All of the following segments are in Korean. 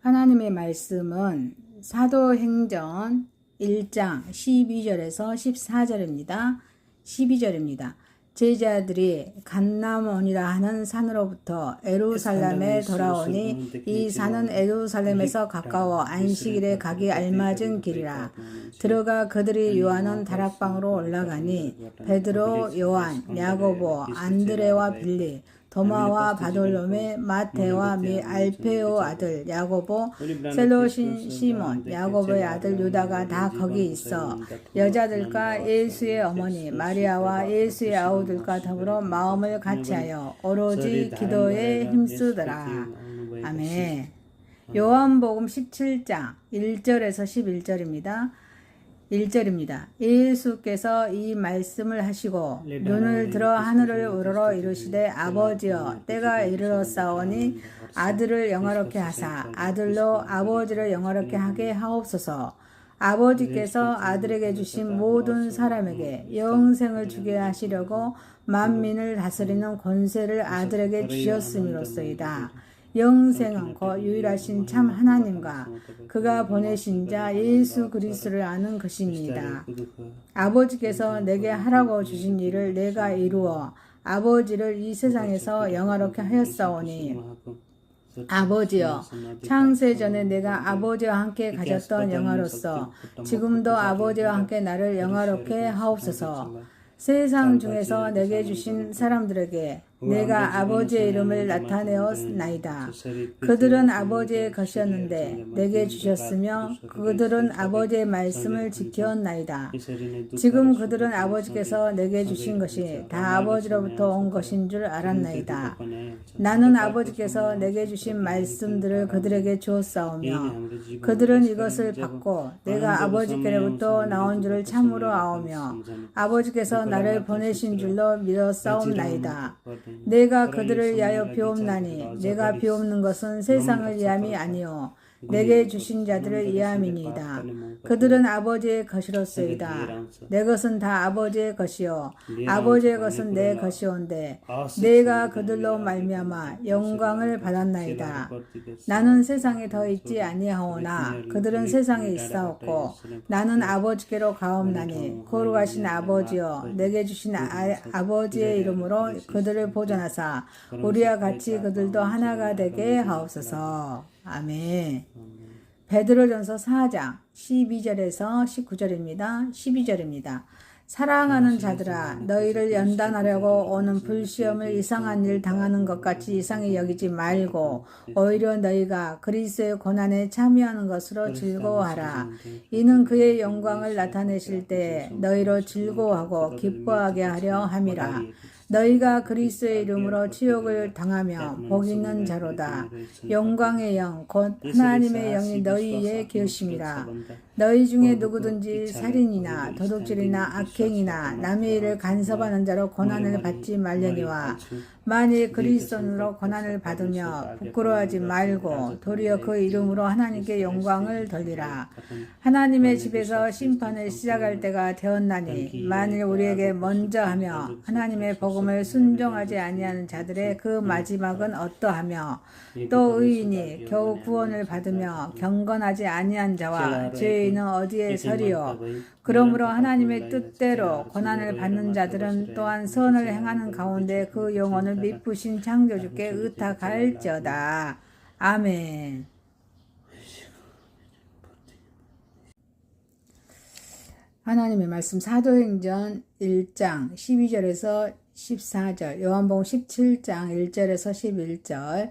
하나님의 말씀은 사도행전 1장 12절에서 14절입니다. 12절입니다. 제자들이 감람원이라 하는 산으로부터 에루살렘에 돌아오니 이 산은 에루살렘에서 가까워 안식일에 가기 알맞은 길이라. 들어가 그들이 요한은 다락방으로 올라가니 베드로, 요한, 야고보, 안드레와 빌리, 도마와 바돌로메, 마테와 및 알페오 아들 야고보, 셀로신 시몬, 야고보의 아들 유다가 다 거기 있어 여자들과 예수의 어머니 마리아와 예수의 아우들과 더불어 마음을 같이하여 오로지 기도에 힘쓰더라. 아멘. 요한복음 17장 1절에서 11절입니다. 1절입니다. 예수께서 이 말씀을 하시고 눈을 들어 하늘을 우러러 이르시되 아버지여 때가 이르렀사오니 아들을 영화롭게 하사 아들로 아버지를 영화롭게 하게 하옵소서. 아버지께서 아들에게 주신 모든 사람에게 영생을 주게 하시려고 만민을 다스리는 권세를 아들에게 주셨음이로소이다. 영생은 곧 유일하신 참 하나님과 그가 보내신 자 예수 그리스도를 아는 것입니다. 아버지께서 내게 하라고 주신 일을 내가 이루어 아버지를 이 세상에서 영화롭게 하였사오니 아버지여 창세 전에 내가 아버지와 함께 가졌던 영화로서 지금도 아버지와 함께 나를 영화롭게 하옵소서. 세상 중에서 내게 주신 사람들에게 내가 아버지의 이름을 나타내었나이다. 그들은 아버지의 것이었는데 내게 주셨으며 그들은 아버지의 말씀을 지켰나이다. 지금 그들은 아버지께서 내게 주신 것이 다 아버지로부터 온 것인 줄 알았나이다. 나는 아버지께서 내게 주신 말씀들을 그들에게 주었사오며 그들은 이것을 받고 내가 아버지께로부터 나온 줄을 참으로 아오며 아버지께서 나를 보내신 줄로 믿었사옵나이다. 내가 그들을 위하여 비옵나니 내가 비옵는 것은 세상을 위함이 아니요 내게 주신 자들을 위함이니이다. 그들은 아버지의 것이로소이다. 내 것은 다 아버지의 것이요 아버지의 것은 내 것이온데 내가 그들로 말미암아 영광을 받았나이다. 나는 세상에 더 있지 아니하오나 그들은 세상에 있사옵고 나는 아버지께로 가옵나니 거룩하신 아버지여 내게 주신 아버지의 이름으로 그들을 보존하사 우리와 같이 그들도 하나가 되게 하옵소서. 아멘. 베드로전서 4장 12절에서 19절입니다. 12절입니다. 사랑하는 자들아 너희를 연단하려고 오는 불시험을 이상한 일 당하는 것 같이 이상히 여기지 말고 오히려 너희가 그리스도의 고난에 참여하는 것으로 즐거워하라. 이는 그의 영광을 나타내실 때 너희로 즐거워하고 기뻐하게 하려 함이라. 너희가 그리스도의 이름으로 치욕을 당하며 복 있는 자로다. 영광의 영 곧 하나님의 영이 너희에 계심이라. 너희 중에 누구든지 살인이나 도둑질이나 악행이나 남의 일을 간섭하는 자로 고난을 받지 말려니와 만일 그리스도로 고난을 받으며 부끄러워하지 말고 도리어 그 이름으로 하나님께 영광을 돌리라. 하나님의 집에서 심판을 시작할 때가 되었나니 만일 우리에게 먼저 하며 하나님의 복음을 순종하지 아니하는 자들의 그 마지막은 어떠하며 또 의인이 겨우 구원을 받으며 경건하지 아니한 자와 죄인은 어디에 서리요. 그러므로 하나님의 뜻대로 고난을 받는 자들은 또한 선을 행하는 가운데 그 영혼을 미쁘신 창조주께 의탁할지어다. 아멘. 하나님의 말씀 사도행전 1장 12절에서 14절, 요한복음 17장 1절에서 11절,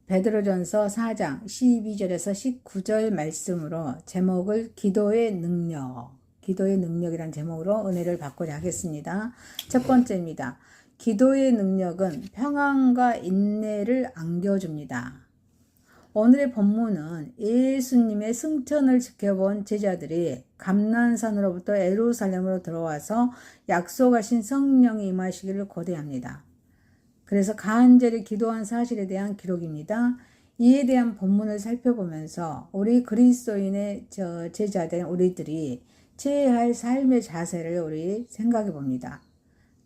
베드로전서 4장 12절에서 19절 말씀으로 제목을 기도의 능력이라는 제목으로 은혜를 받고자 하겠습니다. 첫 번째입니다. 기도의 능력은 평안과 인내를 안겨줍니다. 오늘의 본문은 예수님의 승천을 지켜본 제자들이 감난산으로부터 에루살렘으로 들어와서 약속하신 성령이 임하시기를 고대합니다. 그래서 간절히 기도한 사실에 대한 기록입니다. 이에 대한 본문을 살펴보면서 우리 그리스도인의 제자된 우리들이 취해야 할 삶의 자세를 우리 생각해 봅니다.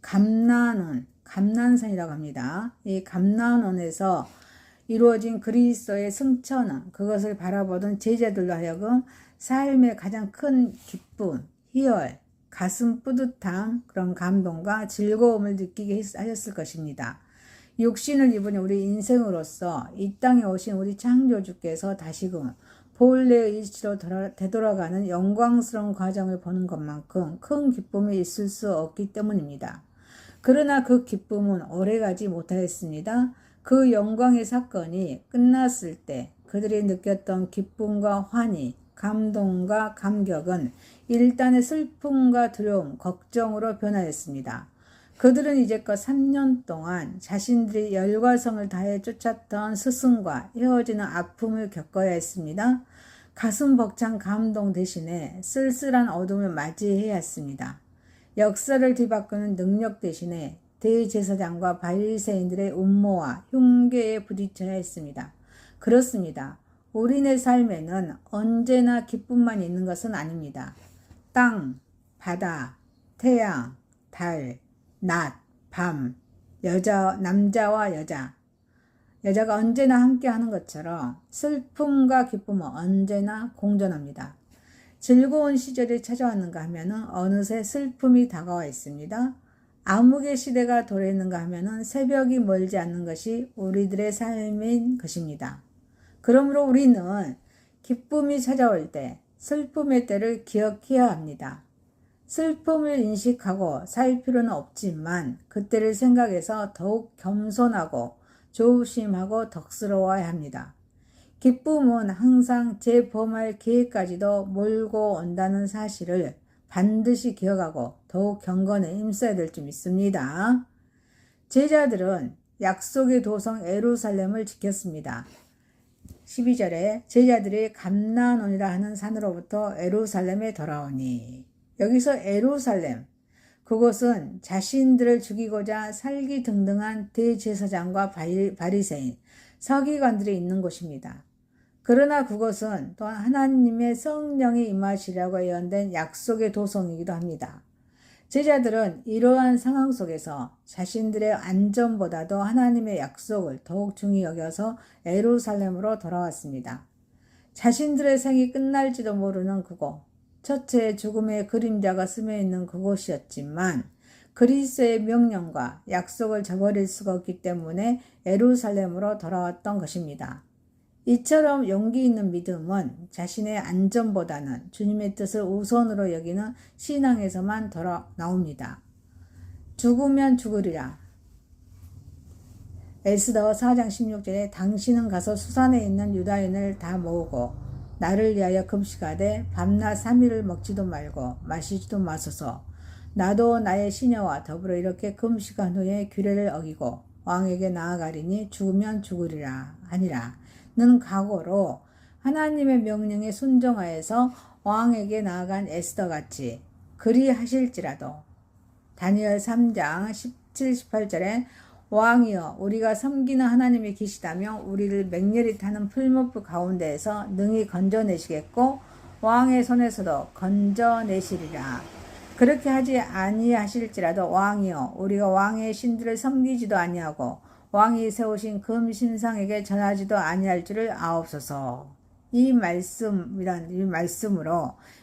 감난산이라고 합니다. 이 감난원에서 이루어진 그리스도의 승천은 그것을 바라보던 제자들로 하여금 삶의 가장 큰 기쁨, 희열, 가슴 뿌듯함, 그런 감동과 즐거움을 느끼게 하셨을 것입니다. 육신을 입은 우리 인생으로서 이 땅에 오신 우리 창조주께서 다시금 본래의 이치로 되돌아가는 영광스러운 과정을 보는 것만큼 큰 기쁨이 있을 수 없기 때문입니다. 그러나 그 기쁨은 오래가지 못하였습니다. 그 영광의 사건이 끝났을 때 그들이 느꼈던 기쁨과 환희, 감동과 감격은 일단의 슬픔과 두려움, 걱정으로 변하였습니다. 그들은 이제껏 3년 동안 자신들이 열과 성을 다해 쫓았던 스승과 헤어지는 아픔을 겪어야 했습니다. 가슴 벅찬 감동 대신에 쓸쓸한 어둠을 맞이해야 했습니다. 역사를 뒤바꾸는 능력 대신에 대제사장과 바리새인들의 음모와 흉계에 부딪혀야 했습니다. 그렇습니다. 우리네 삶에는 언제나 기쁨만 있는 것은 아닙니다. 땅, 바다, 태양, 달, 낮, 밤, 남자와 여자가 언제나 함께 하는 것처럼 슬픔과 기쁨은 언제나 공존합니다. 즐거운 시절이 찾아왔는가 하면은 어느새 슬픔이 다가와 있습니다. 암흑의 시대가 도래했는가 하면은 새벽이 멀지 않는 것이 우리들의 삶인 것입니다. 그러므로 우리는 기쁨이 찾아올 때 슬픔의 때를 기억해야 합니다. 슬픔을 인식하고 살 필요는 없지만 그때를 생각해서 더욱 겸손하고 조심하고 덕스러워야 합니다. 기쁨은 항상 재범할 기회까지도 몰고 온다는 사실을 반드시 기억하고 더욱 경건에 힘써야 될 줄 믿습니다. 제자들은 약속의 도성 예루살렘을 지켰습니다. 12절에 제자들이 감나온이라 하는 산으로부터 예루살렘에 돌아오니, 여기서 예루살렘, 그곳은 자신들을 죽이고자 살기등등한 대제사장과 바리새인, 서기관들이 있는 곳입니다. 그러나 그것은 또한 하나님의 성령이 임하시라고 예언된 약속의 도성이기도 합니다. 제자들은 이러한 상황 속에서 자신들의 안전보다도 하나님의 약속을 더욱 중히 여겨서 예루살렘으로 돌아왔습니다. 자신들의 생이 끝날지도 모르는 그곳, 첫째의 죽음의 그림자가 스며있는 그곳이었지만 그리스도의 명령과 약속을 저버릴 수가 없기 때문에 예루살렘으로 돌아왔던 것입니다. 이처럼 용기 있는 믿음은 자신의 안전보다는 주님의 뜻을 우선으로 여기는 신앙에서만 나옵니다. 죽으면 죽으리라. 에스더 4장 16절에 당신은 가서 수산에 있는 유다인을 다 모으고 나를 위하여 금식하되 밤낮 3일을 먹지도 말고 마시지도 마소서. 나도 나의 시녀와 더불어 이렇게 금식한 후에 규례를 어기고 왕에게 나아가리니 죽으면 죽으리라 하니라. 는 각오로 하나님의 명령에 순종하여서 왕에게 나아간 에스더같이 그리하실지라도. 다니엘 3장 17, 18절에 왕이여 우리가 섬기는 하나님이 계시다며 우리를 맹렬히 타는 풀무불 가운데에서 능히 건져내시겠고 왕의 손에서도 건져내시리라. 그렇게 하지 아니하실지라도 왕이여 우리가 왕의 신들을 섬기지도 아니하고 왕이 세우신 금 신상에게 전하지도 아니할 줄을 아옵소서. 이 말씀으로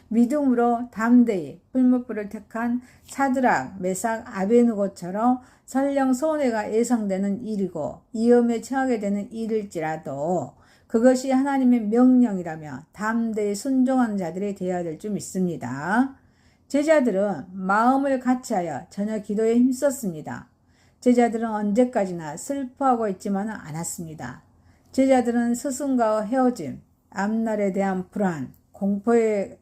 믿음으로 담대히 풀무불을 택한 사드락, 메삭, 아베느고처럼 설령 손해가 예상되는 일이고 위험에 처하게 되는 일일지라도 그것이 하나님의 명령이라며 담대히 순종하는 자들이 되어야 될 줄 믿습니다. 제자들은 마음을 같이하여 전혀 기도에 힘썼습니다. 제자들은 언제까지나 슬퍼하고 있지만은 않았습니다. 제자들은 스승과 헤어짐, 앞날에 대한 불안, 공포에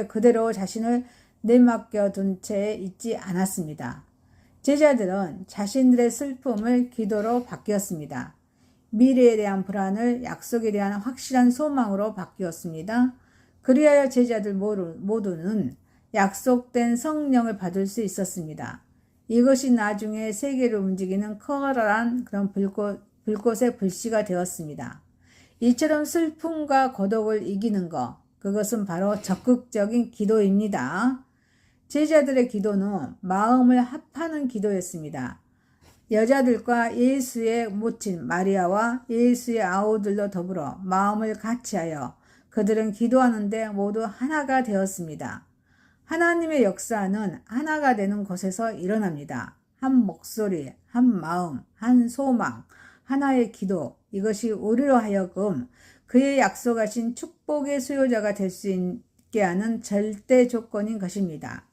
그대로 자신을 내맡겨 둔 채 있지 않았습니다. 제자들은 자신들의 슬픔을 기도로 바뀌었습니다. 미래에 대한 불안을 약속에 대한 확실한 소망으로 바뀌었습니다. 그리하여 제자들 모두는 약속된 성령을 받을 수 있었습니다. 이것이 나중에 세계를 움직이는 커다란 그런 불꽃의 불씨가 되었습니다. 이처럼 슬픔과 고독을 이기는 것, 그것은 바로 적극적인 기도입니다. 제자들의 기도는 마음을 합하는 기도였습니다. 여자들과 예수의 모친 마리아와 예수의 아우들도 더불어 마음을 같이하여 그들은 기도하는데 모두 하나가 되었습니다. 하나님의 역사는 하나가 되는 곳에서 일어납니다. 한 목소리, 한 마음, 한 소망, 하나의 기도, 이것이 우리로 하여금 그의 약속하신 축복의 수요자가 될 수 있게 하는 절대 조건인 것입니다.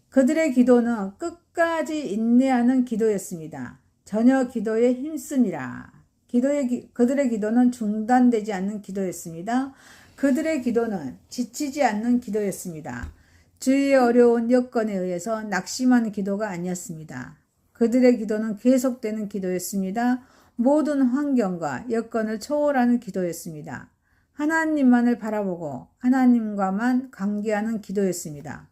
그들의 기도는 끝까지 인내하는 기도였습니다. 전혀 기도에 힘쓰니라. 그들의 기도는 중단되지 않는 기도였습니다. 그들의 기도는 지치지 않는 기도였습니다. 주위의 어려운 여건에 의해서 낙심하는 기도가 아니었습니다. 그들의 기도는 계속되는 기도였습니다. 모든 환경과 여건을 초월하는 기도였습니다. 하나님만을 바라보고 하나님과만 관계하는 기도였습니다.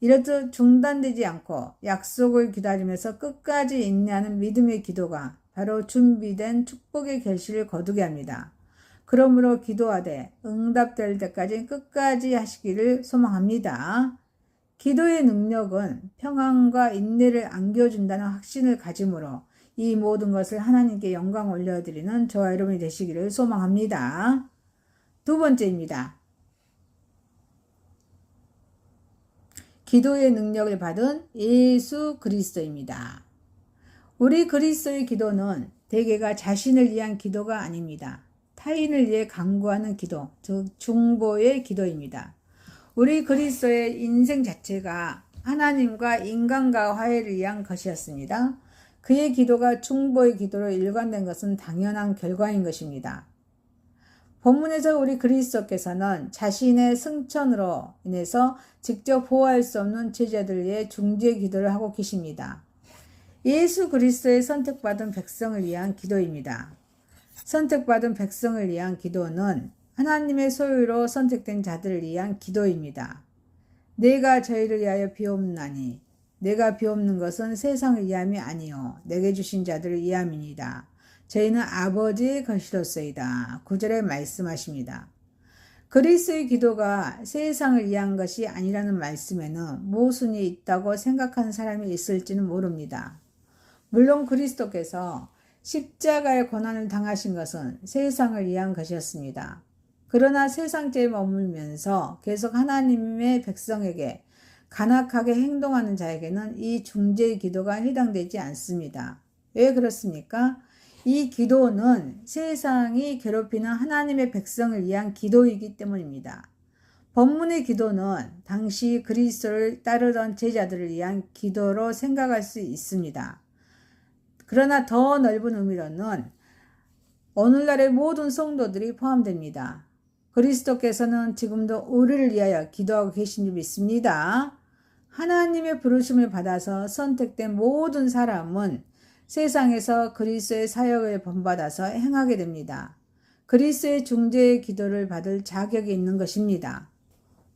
이렇듯 중단되지 않고 약속을 기다리면서 끝까지 인내하는 믿음의 기도가 바로 준비된 축복의 결실을 거두게 합니다. 그러므로 기도하되 응답될 때까지 끝까지 하시기를 소망합니다. 기도의 능력은 평안과 인내를 안겨준다는 확신을 가짐으로 이 모든 것을 하나님께 영광 올려드리는 저와 여러분이 되시기를 소망합니다. 두 번째입니다. 기도의 능력을 받은 예수 그리스도입니다. 우리 그리스도의 기도는 대개가 자신을 위한 기도가 아닙니다. 타인을 위해 간구하는 기도, 즉 중보의 기도입니다. 우리 그리스도의 인생 자체가 하나님과 인간과 화해를 위한 것이었습니다. 그의 기도가 중보의 기도로 일관된 것은 당연한 결과인 것입니다. 본문에서 우리 그리스도께서는 자신의 승천으로 인해서 직접 보호할 수 없는 제자들을 위해 중재 기도를 하고 계십니다. 예수 그리스도의 선택받은 백성을 위한 기도입니다. 선택받은 백성을 위한 기도는 하나님의 소유로 선택된 자들을 위한 기도입니다. 내가 저희를 위하여 비옵나니 내가 비옵는 것은 세상을 위함이 아니요 내게 주신 자들을 위함이니이다. 저희는 아버지의 것이로소이다. 9절에 말씀하십니다. 그리스도의 기도가 세상을 위한 것이 아니라는 말씀에는 모순이 있다고 생각하는 사람이 있을지는 모릅니다. 물론 그리스도께서 십자가의 고난을 당하신 것은 세상을 위한 것이었습니다. 그러나 세상죄에 머물면서 계속 하나님의 백성에게 간악하게 행동하는 자에게는 이 중재의 기도가 해당되지 않습니다. 왜 그렇습니까? 이 기도는 세상이 괴롭히는 하나님의 백성을 위한 기도이기 때문입니다. 본문의 기도는 당시 그리스도를 따르던 제자들을 위한 기도로 생각할 수 있습니다. 그러나 더 넓은 의미로는 오늘날의 모든 성도들이 포함됩니다. 그리스도께서는 지금도 우리를 위하여 기도하고 계신 줄 믿습니다. 하나님의 부르심을 받아서 선택된 모든 사람은 세상에서 그리스도의 사역을 본받아서 행하게 됩니다. 그리스도의 중재의 기도를 받을 자격이 있는 것입니다.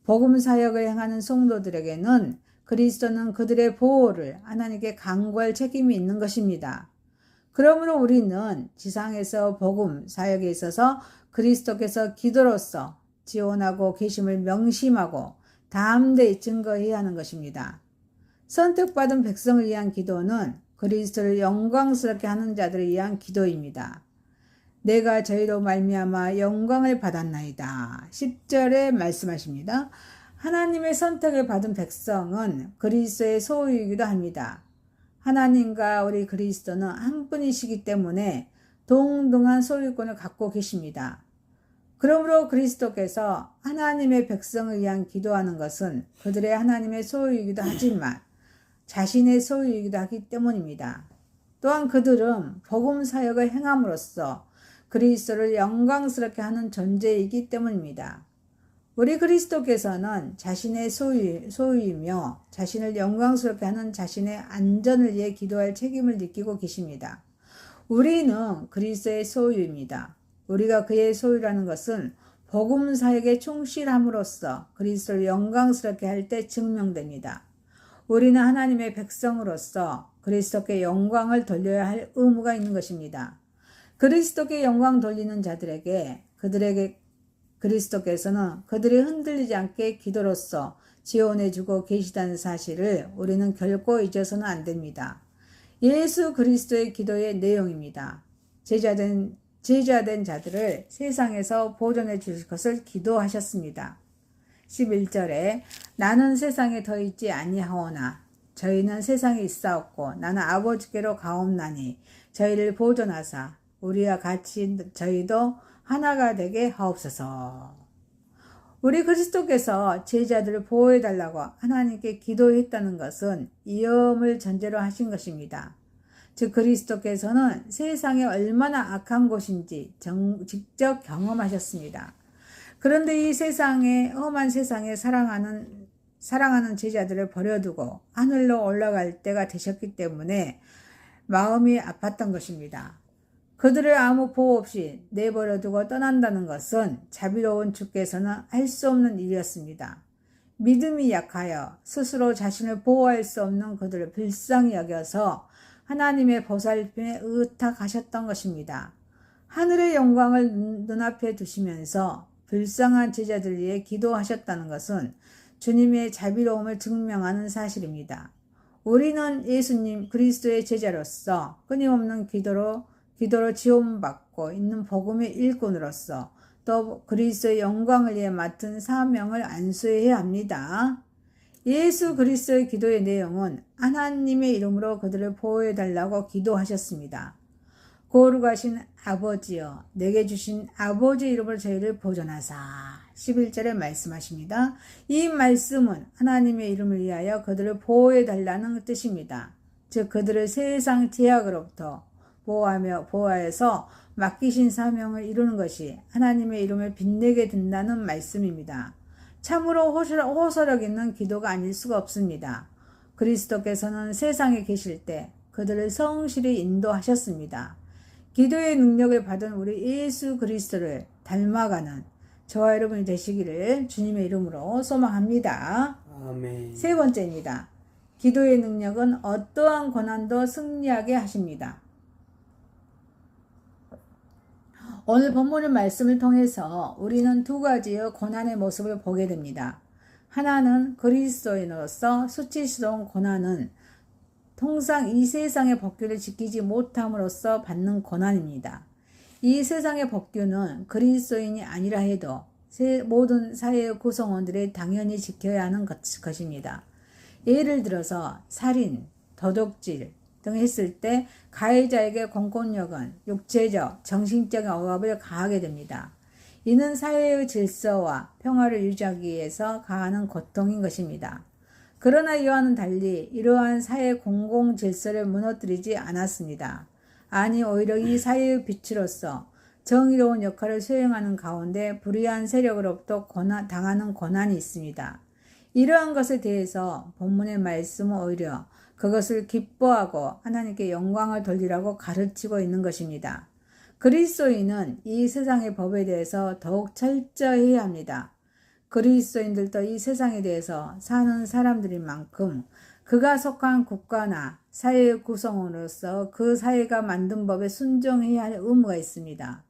복음 사역을 행하는 성도들에게는 그리스도는 그들의 보호를 하나님께 간구할 책임이 있는 것입니다. 그러므로 우리는 지상에서 복음 사역에 있어서 그리스도께서 기도로서 지원하고 계심을 명심하고 담대히 증거해야 하는 것입니다. 선택받은 백성을 위한 기도는 그리스도를 영광스럽게 하는 자들을 위한 기도입니다. 내가 저희로 말미암아 영광을 받았나이다. 10절에 말씀하십니다. 하나님의 선택을 받은 백성은 그리스도의 소유이기도 합니다. 하나님과 우리 그리스도는 한 분이시기 때문에 동등한 소유권을 갖고 계십니다. 그러므로 그리스도께서 하나님의 백성을 위한 기도하는 것은 그들의 하나님의 소유이기도 하지만 자신의 소유이기도 하기 때문입니다. 또한 그들은 복음 사역을 행함으로써 그리스도를 영광스럽게 하는 존재이기 때문입니다. 우리 그리스도께서는 자신의 소유이며 자신을 영광스럽게 하는 자신의 안전을 위해 기도할 책임을 느끼고 계십니다. 우리는 그리스도의 소유입니다. 우리가 그의 소유라는 것은 복음 사역에 충실함으로써 그리스도를 영광스럽게 할 때 증명됩니다. 우리는 하나님의 백성으로서 그리스도께 영광을 돌려야 할 의무가 있는 것입니다. 그리스도께 영광 돌리는 자들에게 그리스도께서는 그들이 흔들리지 않게 기도로서 지원해 주고 계시다는 사실을 우리는 결코 잊어서는 안 됩니다. 예수 그리스도의 기도의 내용입니다. 제자된 자들을 세상에서 보존해 주실 것을 기도하셨습니다. 11절에 나는 세상에 더 있지 아니하오나 저희는 세상에 있사옵고 나는 아버지께로 가옵나니 저희를 보존하사 우리와 같이 저희도 하나가 되게 하옵소서. 우리 그리스도께서 제자들을 보호해달라고 하나님께 기도했다는 것은 위험을 전제로 하신 것입니다. 즉 그리스도께서는 세상이 얼마나 악한 곳인지 직접 경험하셨습니다. 그런데 이 험한 세상에 사랑하는 제자들을 버려두고 하늘로 올라갈 때가 되셨기 때문에 마음이 아팠던 것입니다. 그들을 아무 보호 없이 내버려두고 떠난다는 것은 자비로운 주께서는 할 수 없는 일이었습니다. 믿음이 약하여 스스로 자신을 보호할 수 없는 그들을 불쌍히 여겨서 하나님의 보살핌에 의탁하셨던 것입니다. 하늘의 영광을 눈앞에 두시면서 불쌍한 제자들 위해 기도하셨다는 것은 주님의 자비로움을 증명하는 사실입니다. 우리는 예수님 그리스도의 제자로서 끊임없는 기도로 지원받고 있는 복음의 일꾼으로서 또 그리스도의 영광을 위해 맡은 사명을 안수해야 합니다. 예수 그리스도의 기도의 내용은 하나님의 이름으로 그들을 보호해달라고 기도하셨습니다. 거룩하신 아버지여 내게 주신 아버지의 이름으로 저희를 보존하사 11절에 말씀하십니다. 이 말씀은 하나님의 이름을 위하여 그들을 보호해달라는 뜻입니다. 즉 그들을 세상 제약으로부터 보호하여서 맡기신 사명을 이루는 것이 하나님의 이름을 빛내게 된다는 말씀입니다. 참으로 호소력 있는 기도가 아닐 수가 없습니다. 그리스도께서는 세상에 계실 때 그들을 성실히 인도하셨습니다. 기도의 능력을 받은 우리 예수 그리스도를 닮아가는 저와 여러분이 되시기를 주님의 이름으로 소망합니다. 아멘. 세 번째입니다. 기도의 능력은 어떠한 고난도 승리하게 하십니다. 오늘 본문의 말씀을 통해서 우리는 두 가지의 고난의 모습을 보게 됩니다. 하나는 그리스도인으로서 수치스러운 고난은 통상 이 세상의 법규를 지키지 못함으로써 받는 고난입니다. 이 세상의 법규는 그리스도인이 아니라 해도 모든 사회의 구성원들이 당연히 지켜야 하는 것입니다. 예를 들어서 살인, 도둑질 등 했을 때 가해자에게 공권력은 육체적, 정신적인 억압을 가하게 됩니다. 이는 사회의 질서와 평화를 유지하기 위해서 가하는 고통인 것입니다. 그러나 이와는 달리 이러한 사회 공공 질서를 무너뜨리지 않았습니다. 아니 오히려 이 사회의 빛으로서 정의로운 역할을 수행하는 가운데 불의한 세력으로부터 당하는 고난이 있습니다. 이러한 것에 대해서 본문의 말씀은 오히려 그것을 기뻐하고 하나님께 영광을 돌리라고 가르치고 있는 것입니다. 그리스도인은 이 세상의 법에 대해서 더욱 철저해야 합니다. 그리스도인들도 이 세상에 대해서 사는 사람들인 만큼 그가 속한 국가나 사회의 구성원으로서 그 사회가 만든 법에 순종해야 할 의무가 있습니다.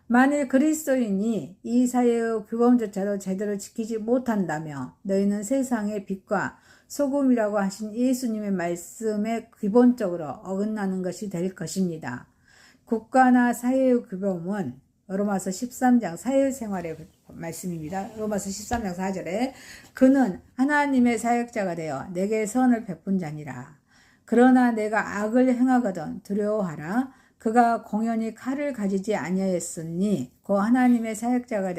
만일 그리스도인이 이 사회의 규범조차도 제대로 지키지 못한다며 너희는 세상의 빛과 소금이라고 하신 예수님의 말씀에 기본적으로 어긋나는 것이 될 것입니다. 국가나 사회의 규범은 로마서 13장 사회생활의 말씀입니다. 로마서 13장 4절에 그는 하나님의 사역자가 되어 내게 선을 베푼 자니라. 그러나 내가 악을 행하거든 두려워하라. 그가 공연히 칼을 가지지 아니하였으니 그 하나님의 사역자가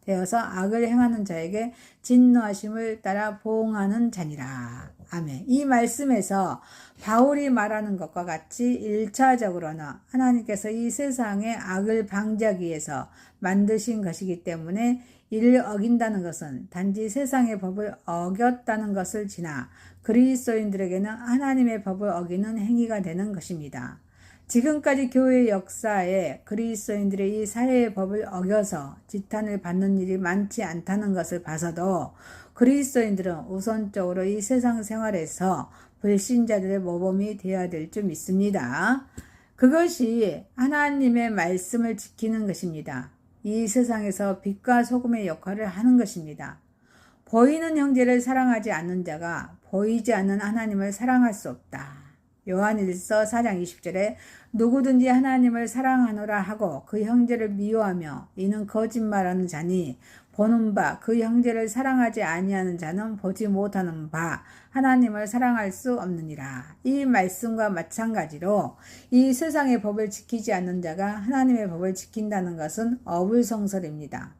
되어서 악을 행하는 자에게 진노하심을 따라 보응하는 자니라. 아멘. 이 말씀에서 바울이 말하는 것과 같이 1차적으로는 하나님께서 이 세상의 악을 방지하기 위해서 만드신 것이기 때문에 이를 어긴다는 것은 단지 세상의 법을 어겼다는 것을 지나 그리스도인들에게는 하나님의 법을 어기는 행위가 되는 것입니다. 지금까지 교회 역사에 그리스도인들이 이 사회의 법을 어겨서 지탄을 받는 일이 많지 않다는 것을 봐서도 그리스도인들은 우선적으로 이 세상 생활에서 불신자들의 모범이 되어야 될 줄 믿습니다. 그것이 하나님의 말씀을 지키는 것입니다. 이 세상에서 빛과 소금의 역할을 하는 것입니다. 보이는 형제를 사랑하지 않는 자가 보이지 않는 하나님을 사랑할 수 없다. 요한일서 4장 20절에 누구든지 하나님을 사랑하노라 하고 그 형제를 미워하며 이는 거짓말하는 자니 보는 바 그 형제를 사랑하지 아니하는 자는 보지 못하는 바 하나님을 사랑할 수 없느니라. 이 말씀과 마찬가지로 이 세상의 법을 지키지 않는 자가 하나님의 법을 지킨다는 것은 어불성설입니다.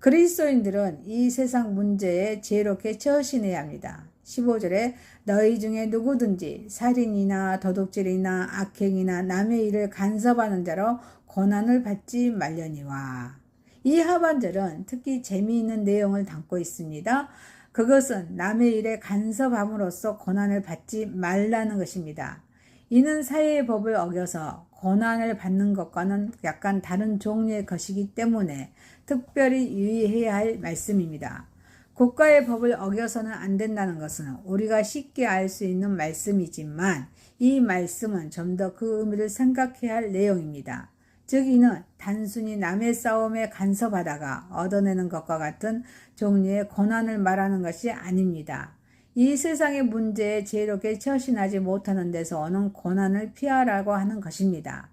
그리스도인들은 이 세상 문제에 지혜롭게 처신해야 합니다. 15절에 너희 중에 누구든지 살인이나 도둑질이나 악행이나 남의 일을 간섭하는 자로 고난을 받지 말려니와. 이 하반절은 특히 재미있는 내용을 담고 있습니다. 그것은 남의 일에 간섭함으로써 고난을 받지 말라는 것입니다. 이는 사회의 법을 어겨서 고난을 받는 것과는 약간 다른 종류의 것이기 때문에 특별히 유의해야 할 말씀입니다. 국가의 법을 어겨서는 안 된다는 것은 우리가 쉽게 알 수 있는 말씀이지만 이 말씀은 좀 더 그 의미를 생각해야 할 내용입니다. 즉 이는 단순히 남의 싸움에 간섭하다가 얻어내는 것과 같은 종류의 고난을 말하는 것이 아닙니다. 이 세상의 문제에 지혜롭게 처신하지 못하는 데서 오는 고난을 피하라고 하는 것입니다.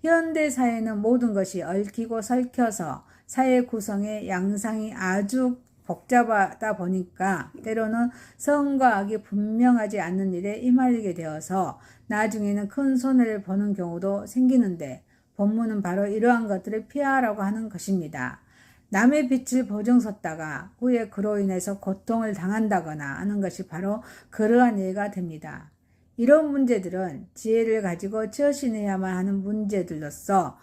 현대 사회는 모든 것이 얽히고 설켜서 사회 구성의 양상이 아주 복잡하다 보니까 때로는 선과 악이 분명하지 않는 일에 휘말리게 되어서 나중에는 큰 손해를 보는 경우도 생기는데 본문은 바로 이러한 것들을 피하라고 하는 것입니다. 남의 빛을 보증섰다가 후에 그로 인해서 고통을 당한다거나 하는 것이 바로 그러한 예가 됩니다. 이런 문제들은 지혜를 가지고 처신해야만 하는 문제들로서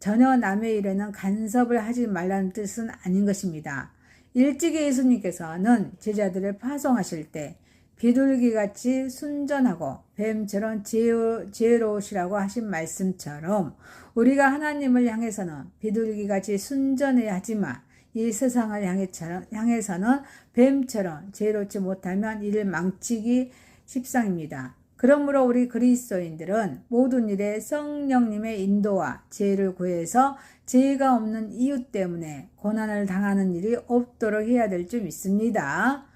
전혀 남의 일에는 간섭을 하지 말라는 뜻은 아닌 것입니다. 일찍이 예수님께서는 제자들을 파송하실 때 비둘기같이 순전하고 뱀처럼 지혜로우시라고 하신 말씀처럼 우리가 하나님을 향해서는 비둘기같이 순전해야 하지만 이 세상을 향해서는 뱀처럼 지혜롭지 못하면 이를 망치기 십상입니다. 그러므로 우리 그리스도인들은 모든 일에 성령님의 인도와 지혜를 구해서 지혜가 없는 이유 때문에 고난을 당하는 일이 없도록 해야 될 줄 믿습니다.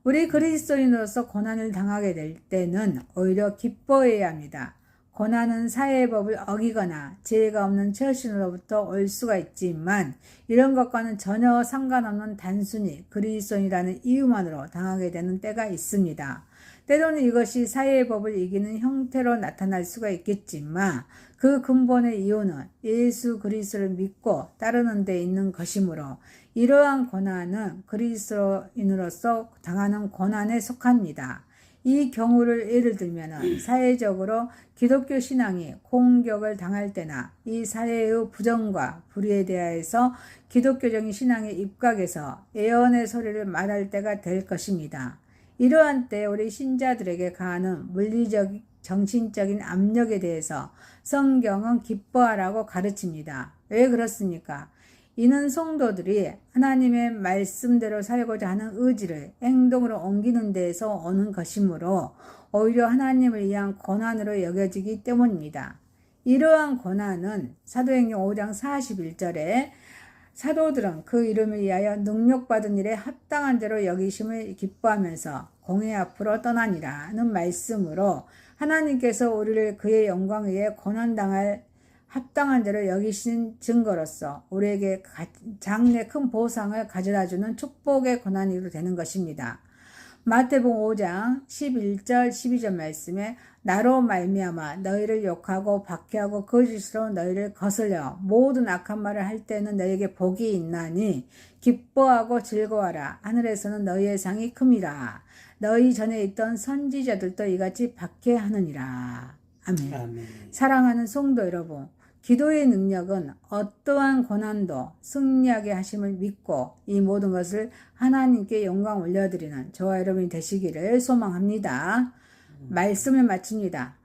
우리 그리스도인으로서 고난을 당하게 될 때는 오히려 기뻐해야 합니다. 고난은 사회의 법을 어기거나 지혜가 없는 처신으로부터 올 수가 있지만 이런 것과는 전혀 상관없는 단순히 그리스도인이라는 이유만으로 당하게 되는 때가 있습니다. 때로는 이것이 사회의 법을 이기는 형태로 나타날 수가 있겠지만 그 근본의 이유는 예수 그리스도를 믿고 따르는 데 있는 것이므로 이러한 고난은 그리스도인으로서 당하는 고난에 속합니다. 이 경우를 예를 들면 사회적으로 기독교 신앙이 공격을 당할 때나 이 사회의 부정과 불의에 대하여서 기독교적인 신앙에 입각해서 애언의 소리를 말할 때가 될 것입니다. 이러한 때 우리 신자들에게 가하는 물리적, 정신적인 압력에 대해서 성경은 기뻐하라고 가르칩니다. 왜 그렇습니까? 이는 성도들이 하나님의 말씀대로 살고자 하는 의지를 행동으로 옮기는 데에서 오는 것이므로 오히려 하나님을 위한 고난으로 여겨지기 때문입니다. 이러한 고난은 사도행전 5장 41절에 사도들은 그 이름을 위하여 능력받은 일에 합당한 대로 여기심을 기뻐하면서 공회 앞으로 떠나니라는 말씀으로 하나님께서 우리를 그의 영광에 의해 고난당할 합당한 대로 여기신 증거로서 우리에게 장래 큰 보상을 가져다주는 축복의 고난이 되는 것입니다. 마태복음 5장 11절 12절 말씀에 나로 말미암아 너희를 욕하고 박해하고 거짓으로 너희를 거슬려 모든 악한 말을 할 때는 너희에게 복이 있나니 기뻐하고 즐거워하라. 하늘에서는 너희의 상이 큼이라. 너희 전에 있던 선지자들도 이같이 박해하느니라. 아멘. 아멘. 사랑하는 성도 여러분, 기도의 능력은 어떠한 고난도 승리하게 하심을 믿고 이 모든 것을 하나님께 영광 올려드리는 저와 여러분이 되시기를 소망합니다. 말씀을 마칩니다.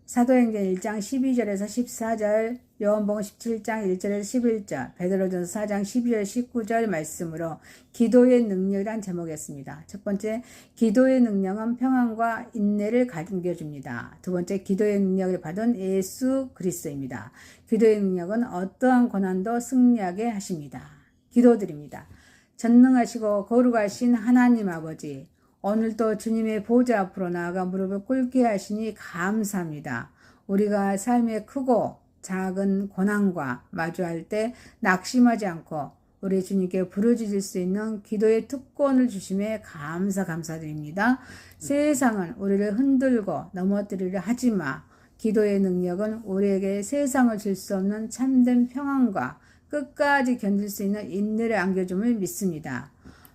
사도행전 1장 12절에서 14절, 요한복음 17장 1절에서 11절, 베드로전서 4장 12절 19절 말씀으로 기도의 능력이란 제목이었습니다. 첫 번째, 기도의 능력은 평안과 인내를 감겨줍니다. 두 번째, 기도의 능력을 받은 예수 그리스도입니다. 기도의 능력은 어떠한 고난도 승리하게 하십니다. 기도드립니다. 전능하시고 거룩하신 하나님 아버지, 오늘도 주님의 보좌 앞으로 나아가 무릎을 꿇게 하시니 감사합니다. 우리가 삶의 크고 작은 고난과 마주할 때 낙심하지 않고 우리 주님께 부르짖을 수 있는 기도의 특권을 주심에 감사드립니다. 세상은 우리를 흔들고 넘어뜨리려 하지마. 기도의 능력은 우리에게 세상을 줄 수 없는 참된 평안과 끝까지 견딜 수 있는 인내를 안겨줌을 믿습니다.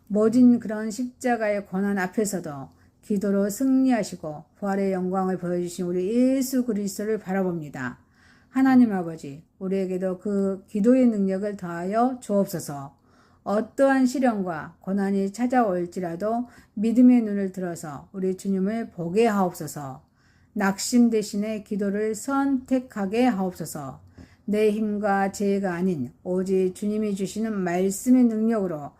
모진 그런 십자가의 고난 앞에서도 기도로 승리하시고 부활의 영광을 보여주신 우리 예수 그리스도를 바라봅니다. 하나님 아버지, 우리에게도 그 기도의 능력을 더하여 주옵소서. 어떠한 시련과 고난이 찾아올지라도 믿음의 눈을 들어서 우리 주님을 보게 하옵소서. 낙심 대신에 기도를 선택하게 하옵소서. 내 힘과 지혜가 아닌 오직 주님이 주시는 말씀의 능력으로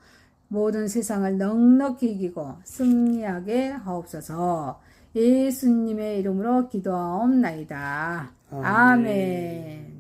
모든 세상을 넉넉히 이기고 승리하게 하옵소서. 예수님의 이름으로 기도하옵나이다. 아멘.